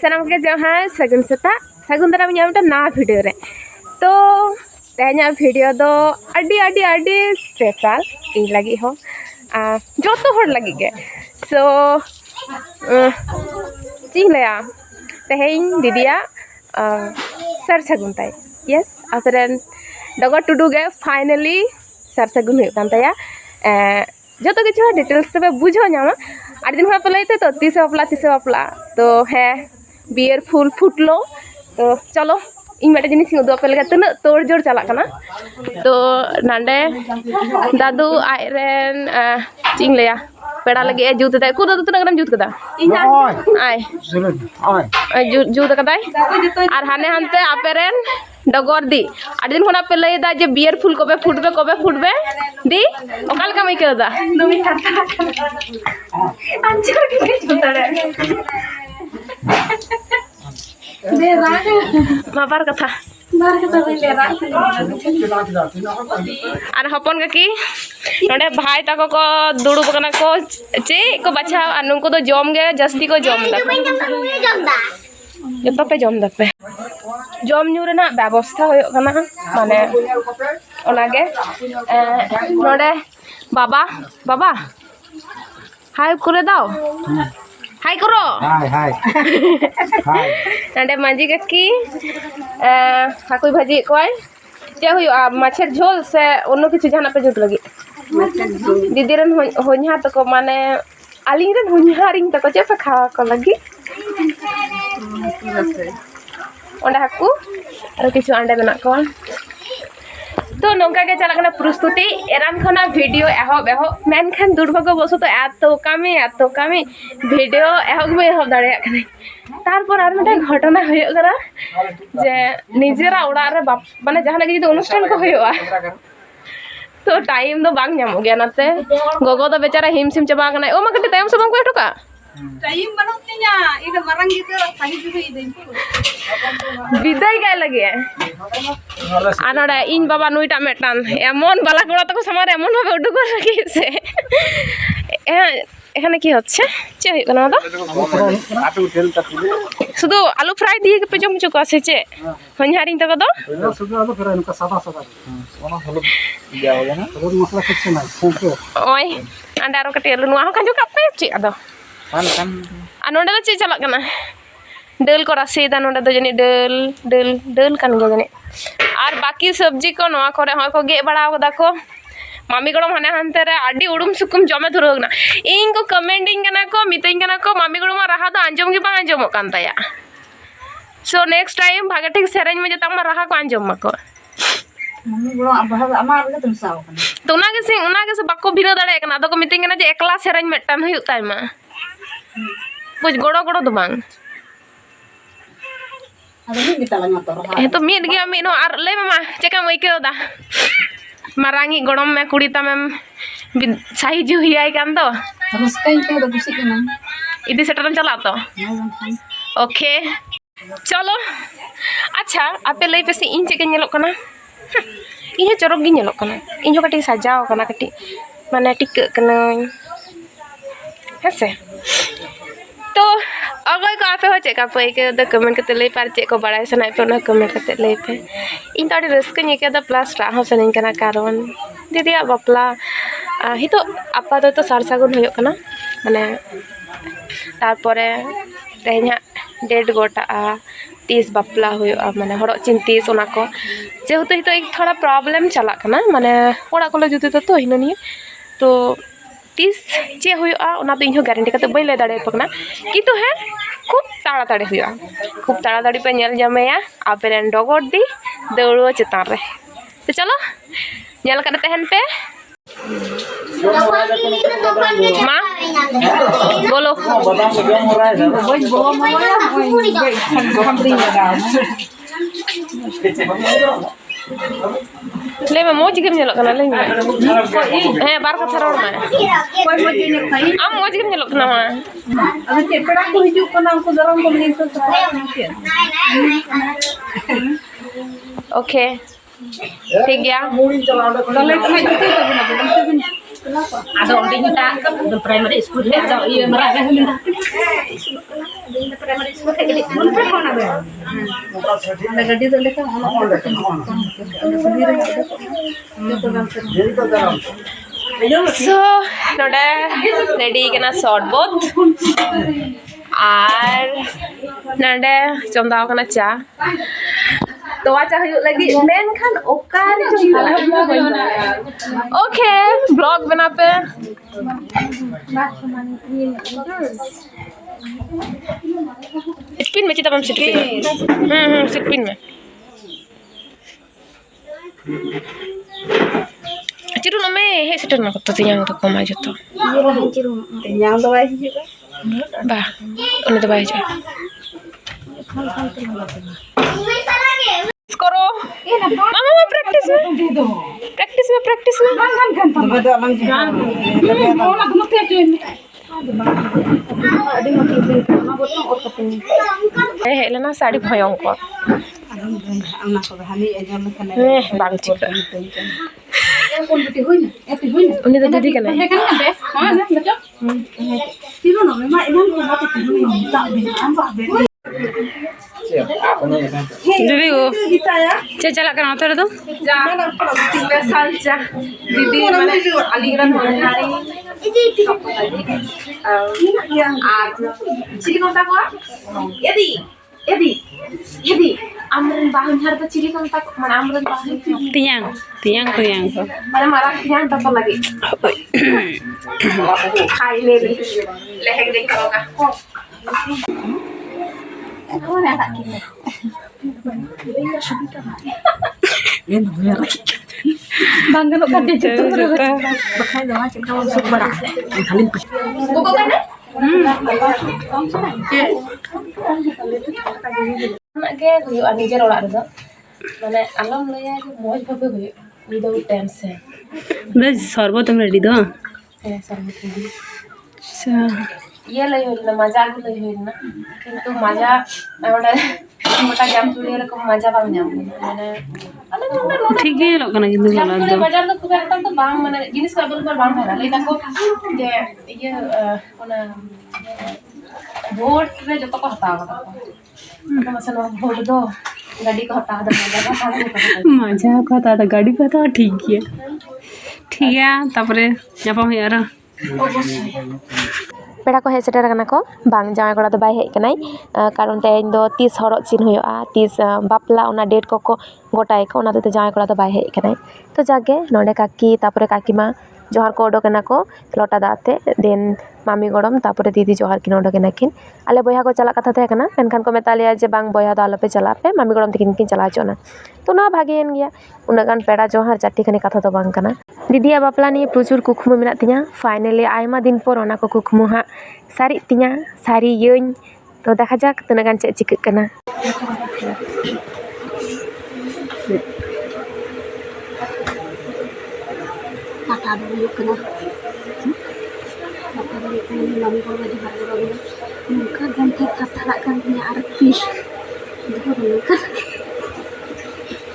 सनम के जहाँ सगुन सेता सगुन दारा में ना वीडियो रे तो तेहना वीडियो दो अड़ी स्पेशल इन लगी हो जो तो हर लगी के सो चिंगलया तेहें दीदिया सर सगुन ताई यस आफरेन डगर टुडू गे फाइनली सर सगुन हुई कान ताया जो तो किछु डिटेल्स तबे बुझो नामा आठ दिन पे लैते तो तीस बापला तो है बियर फुल फुटलो तो चलो इन मेटे जिनिस उदू पे लगे तना तोड़ जोड़ चला कना तो नांडे दादू आयरन चिंग लया पेड़ा लगे जूत दे को दादू तना जुत कदा आय जूत कदा और हाने हानते आपेरेन डगर दी आठ दिन खना पे लैदा जे बियर फुल कबे फुटबे दी ओकाल का मई केदा अंचर के जुतड़े बार कथा हपन काकी नोडे भाई तको को दुड़ुब कना को चे को बच्चा अनुको तो जम गे जस्ती को जम दा जतो पे जम दपे जम न्यू रेना व्यवस्था होयो कना माने ओनागे नोडे बाबा हाय करे दाओ हाय करो हाय नंडे मांझी काकी हाकुई भाजी कोय चे हुयो माछेर झोल से ओनो किछु जहाना पे जुट लगी दीदी रन होन्हा तको माने आलिंग रन होन्हारिंग तको चे पे खावा को लगी ओंडे हाकू और किछु अंडे मेना को तो नौका के चला प्रस्तुति एरान खना वीडियो एहब मेनखान दुर्भाग्य बसत एतो कामी वीडियो एहब दाड़े तारपर आर मिटे घटना होना जे निजेरा उड़ा रे माने जहां लगे अनुष्ठान को होया तो टाइम दो बांग नामो गया नाते गोगो दो बेचारा हिमसिम चबा कना ओ मा कटी टाइम सबम को एटोका टाइम बनोतिया इद मरंग गिदर साही जुई विदाई गाय लगे आनोडा इन बाबा नुईटा मेटान एमन बाला कोड़ा तको समार एमन भाबे उडुक लगी से এখানে কি হচ্ছে চে হই কোন দাদা শুধু আলু ফ্রাই দিয়ে কে জম চুক আছে চে হনহারিং তক দো শুধু আলু ফ্রাই নকা সাদা ওনা হলো দিয়া হবে না হলুদ মশলা কিছু নাই ওই আন্ডারো কটি আলু নোয়া কাজু কাপে চি আদো kan anoda do ci chalak kana del ko rasi da noda do jani del kan go jani ar baki sabji ko noa kore hoy ko ge bada ko dako mami godom hane hante re adi udum sukum jome thurogna ing ko commenting kana ko mitain kana ko mami godom raha do anjom gi bang anjom kan taya so next time bhage thik sereny me jeta ma raha ko anjom mako mami godom abah amar le tum saw kana to una ge se bako bhina dare kana do ko mitain kana je ekla sereny metan huyuk tay ma कुछ गोड़ो तो बांग तो meet गया meet हो are ले मामा चेका मइके दा मारांगी गोड़म में कुड़ी तमेम सही जु हियाई कान तो रस्काई के दो कुसी के ना इदी सेटरन चला तो ओके चलो अच्छा आपे लई पे से इन चेके नेलो कना इन चरक गी नेलो कना इन जो कटी सजाओ कना कटी माने टिक कना हेसे तो अगर को आपे हो चेका पे के द कमेंट करते ले पार चे को बड़ाई सनाय पे ना कमेंट करते ले पे इन तो रिस्क नहीं के द प्लस रा हो सनिन कना कारण दीदी बापला हि तो आपा तो सार सागुन होयो कना माने तारपरे तेहना डेट गोटा 30 बापला होयो माने हड़ो चिंतीस ओना को जेहेतु हि तो एक थोड़ा प्रॉब्लम चला कना माने ओड़ा को जुते तो हिननी तो 30 चे हुआ ओना तो इहो गारंटी करते बई ले दाड़े पकना किंतु है खूब ताड़ाताड़ी हुआ खूब ताड़ाताड़ी पे नेल जमेया आपेरेन डगर दी दौड़ो चेतान रे तो चलो नेल कर तहन पे माँ बोलो ले मैं मोज गेम नेलो कना ले हे बार का थरोड़ में कोई मोज गेम नहीं आ मोज गेम नेलो कना मा अबे चेपड़ा को हिजु कना को गरम को नहीं तो ओके ठीक गया तले कना जते ada orang kita ke primary school है जाओ ये मरा है So noda ready kana short both আর nade chonda kana cha toa cha huyuk lagi menkhan okare okay vlog bana pe spin में चिता बम स्पिन स्पिन में चिरू न में हे सेटर ना कतो तियां तो कमा जतो तियां तो बाई हिजुगा बा उन्हें तो बाई जा करो मामा प्रैक्टिस में हेलेना साड़ी भयंकर bang cika ini tuh jadi kan jadi वो चला कर आता है तो दीदी Aligarh amrin bahan harta ciri kontak mana amrin bahan tiang ko mana marah tiang tak lagi khai lele leheng deng kalau nggak bangga lo kan dia jatuh bakal doa cinta masuk berat kalian buku kan nak ke huyu anijar orak redo mane alam laya je moj bhabe huyu without tension bes sarbotam ready do sarbot ready acha ye lay hoyna maja gu lay hoyna kintu maja oda mota jam churi erokom maja bang nyam mane ठीक है लोग ना किंतु गलत दो बाजार तो खूब एकटा तो बांग माने जिनिस का बल बांग है ले ताको जे ये ओना वोट रे जतो को हता को तो मसन वोट दो गाड़ी को हता दो मजा को हता दो गाड़ी को हता ठीक है तापरे ᱧᱟᱯᱟᱢ ᱦᱩᱭᱩᱜᱼᱟ पेड़ा को हेज सेटर कना को बांग जामाई कोड़ा तो बाय हेज कनाई कारण तेन दो 30 हरक चिन हुआ 30 बापला उना डेट को गोटाय को उना तो जामाई कोड़ा तो बाय हेज कनाई तो जागे नोडे काकी तापरे काकी मा जोहार को ओडोकना को लोटा दाते देन मामी गड़म तापरे दीदी जोहार किन ओडोकना किन आले बया को चला कथा थे कना मेनखान को मेतालिया जे बांग बया दो आलोपे चला पे मामी गड़म तकिन किन चला चोना तो ना भागेन गया उना गान पेड़ा जोहार चाटी खनि कथा तो बांग कना दीदिया बापला नि प्रचुर कुकमु मेना तिया फाइनली आयमा दिन पर ओना को कुकमु हा सारी तिया सारी यኝ तो देखा जाक तना गान चे चिक कना kata dulu kena mami ko di haro muka ganti kata kan punya arti dulu kan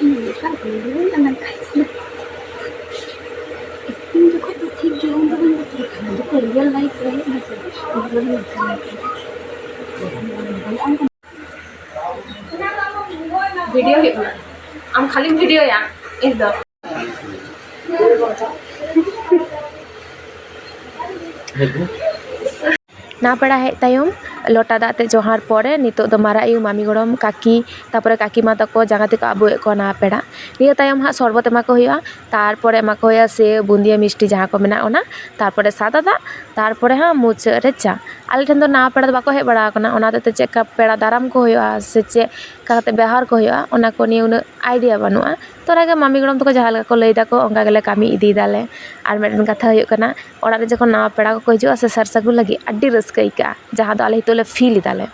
ini kan dulu anak kecil ini kok tuh tinggi untuk itu kan real life ini masih video itu am खाली video ya itu ना पेड़ा hedge तायम लोटा दाते जोहार परे नितो दो मारा you मामी गड़म काकी तापरे काकी मा तको जागाते को आबुए को ना पेड़ा निया तायम हा शरबत एमा को हुआ तारपरे एमा को हुआ से बुंदिया मिष्टी जहाँ को मेना ओना तारपरे सादा दा तारपरे हा मुचाद रे चा आले ठन दो ना पेड़ा बाको हेज बड़ा कना ओना ते चेक पेड़ा दाराम को हुआ से चे काते व्यवहार को हुआ ओना को निये उन आइडिया बनुआ तो नागे मामी गड़म तको जहाँ को लई दाको ओंगा गेले कामी इदी दाले आर मेडन कथा हुयुग कना ओड़ा रे जखन ना पेड़ा को हिजुआ से सर सगु लगी अड्डी रस्का इका जहाँ दो आले हितोले फील इदाले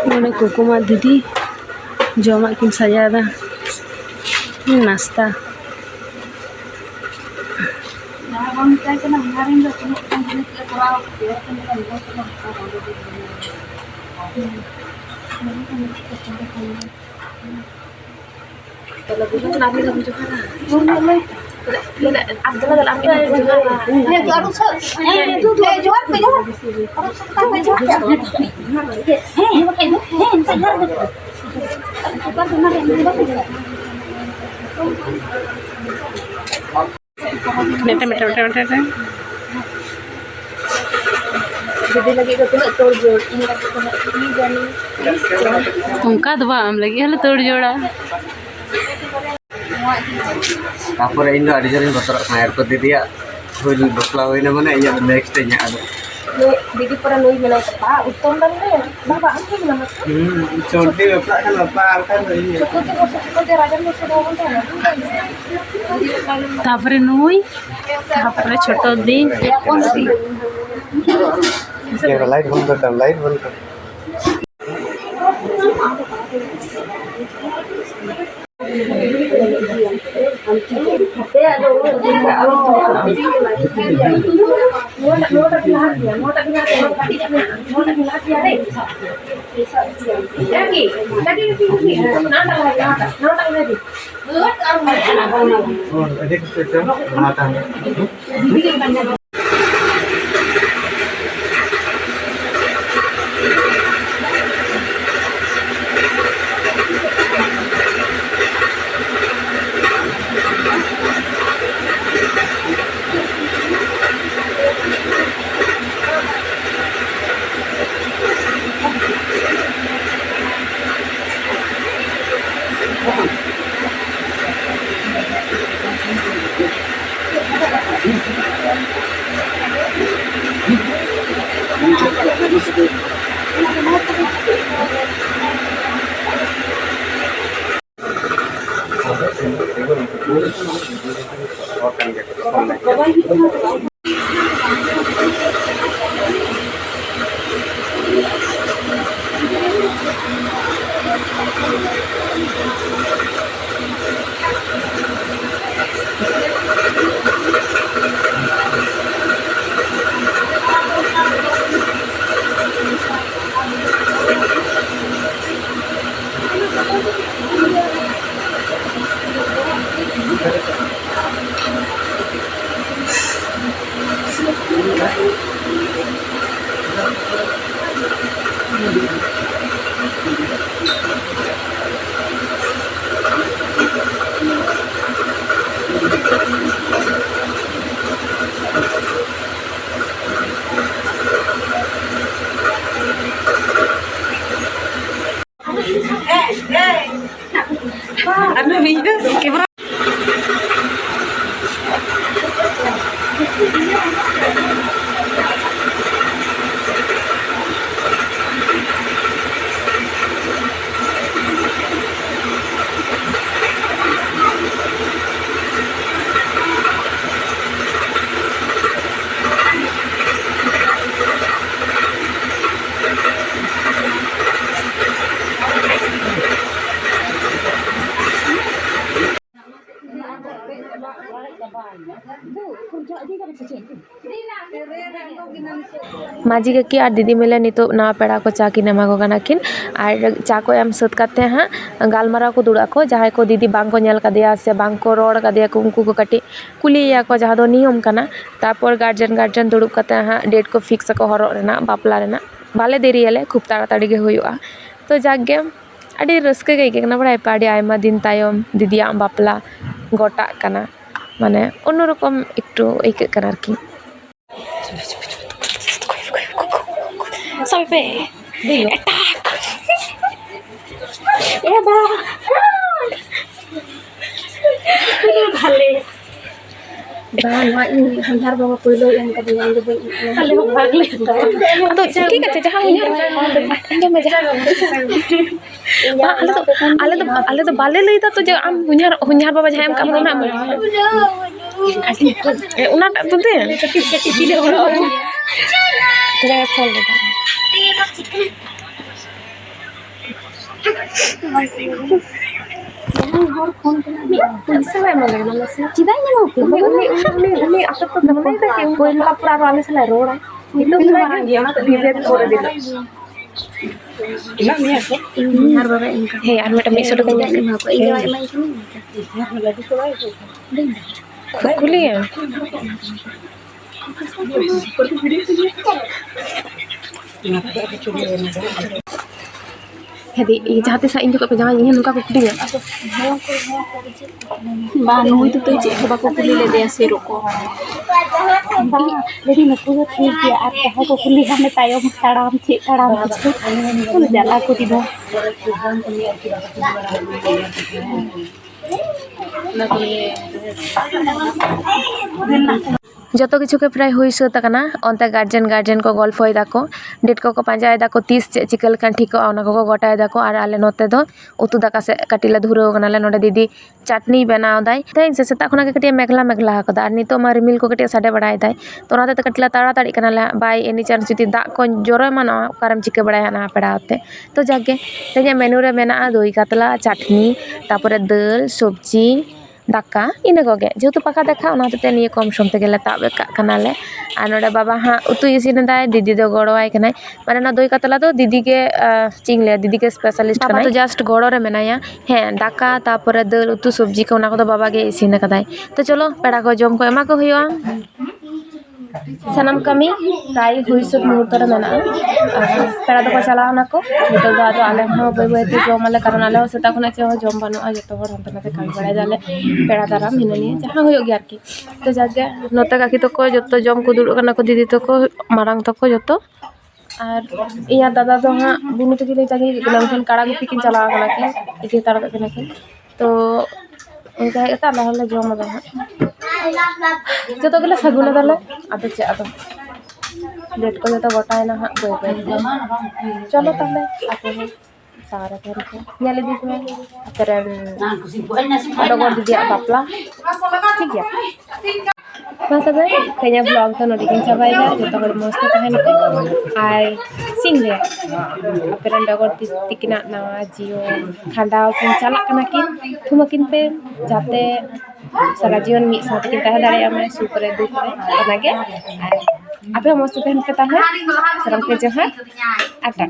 माने कुकुमा दीदी जमा किन सजादा नाश्ता kalau bukan nanti kamu juga lah. उनका दबा हम लगी हल तोड़ जोड़ा तापर इन आड़ी जन बतर मायर को दीदिया हुई बसला होइना माने या next nya ada didi pernah nulis menang apa utang dan deh bapak angin nama conti bapak kan bapak kan ini cukup raja musuh dong kan तापरे नुई तापरे छोटो दी ये लाइट बंद कर लाइट बंद कर माझी काकी और दीदी मिले नितो ना पेड़ा को चा किन एमा को कना किन और चा को एम सद काते हाँ गालमाराव को दुड़ा को जहाँ को दीदी बांग को नेल कदिया से बांग को रोड कदिया को उनको को कटी कुलिया को जहाँ दो नियम कना तापर गार्जन दुड़ुब काते हाँ डेट को फिक्स को हरो रेना बापला रेना बाले देरी आले खूब ताड़ाताड़ी गे हुआ तो जागे अड़ी रस्के गई के बड़ा पाड़ी आयमा दिन तायम दीदिया बापला गोटा कना माने अन्य रकम एकटू आइकाग कना आरकी Sampai attack. Ya dah. Bale. Bahwa ini hantar bawa pulau yang kedua yang lebih. Hale bagle. Atau ठीक है जहाँ हुnyar. अंजो में जहाँ. आले तो बाले लई था तो जो आम हुnyar बाबा जहाँ हम काम ना. उन्ना तो दे. किसी ले हो. Jangan call dia. Hor phone kena polisi lah emang lagi nama sih. Cidanya mau ini apa tuh namanya itu yang gue lapor awalnya salah orang. Itu orang dia nak bibir kore dia. Ilah ni apa? Har bawa ingkar. Hei, anu ada misal tu kan jadi apa? Iya emang itu. Har lagi tu lah itu. kuliah. Jadi, jahat saya ini juga pejangan ini nuka kuliah. बानू तो तुझे खबर को कुली ले दे सिरो को lady में पूरा ठीक है आप कहा को कुली हमें तायो तड़ाम छे तड़ाम छे कुल जाला को दिनो जतो किछु के प्राय हुई सत कना अंते गार्जियन को गल्फय दाको डेट को पांजाय दाको 30 चे चिकल कान ठीक ओना को गोटाय दाको और आले नोते दो उतु दाका से काटिला धुरो कनाले नोडे दीदी चटनी बनाव दाई तेन से सेता खुना के कटिया मेघला हकदा और नितो मा रिमिल को कटिया साडे बड़ाय दाई तो ओनाते कटिला ताड़ाताड़ी कनाले बाय एनी चांस जुदी दा को जोरो मानो कारम चिके बड़ाय ना पड़ाते तो जागे तेजा मेनू रे मेना दई कातला चटनी तापरे दाल सब्जी दाका इन कोगे जेहेतु पाका देखा ओनाते निये कम सम ते गेले ताबे कनाले आ नोडे बाबा हाँ उतु इसिन दाय दीदी दो गड़ोआय कनाय माने ना दई कातला दो दीदी के चिंगले दीदी के स्पेशलिस्ट कनाय तो जस्ट गड़ो रे मेनाया हें दाका तापरे दाल उतु सब्जी को ओना को बाबा गे इसिन कदाय तो चलो पेड़ा को जम को एमा को हुआ सनम कमी प्राय हुई सब मुहूर्त रे मेना पेड़ा दो को चलावना को तो दादो आले हो बय बय ते जमाले कारण आले सेता खुना चे हो जम बानो जतो हर हंते नाते कामी बड़ाय जाले पेड़ा दाराम हिनानी जहां होयो गया आरकी तो जागे नोते काकी तो को जतो जम को दुड़ कना को दीदी तो को मारांग तो को जतो और इया दादा तो हाँ बुनु तो किले जागी गलमखन काड़ा गुपी किन चला कना के इति तार कना के तो उनका एता लहले जम दा जो तो गले सगुना दाले आदो चे आदो डेट को तो गोटाय ना हाँ बय बय चलो तले आते सारा घर को नेले दी को तेरे डगर दीदी बापला ठीक है मा तबे कन्या ब्लॉग तो नोटिफिकेशन चाबायला जतो हर मस्त तहन पे आय सिंग रे अपेरन डगर तिकना नवा जियो खांडाव किन चला कना किन थुमकिन पे जाते सारा जीवन मी साथ किन तह दाड़े मैं सुख रे दुख रे बनागे आपे मस्त तहन पे तहन सरम के जहां आटा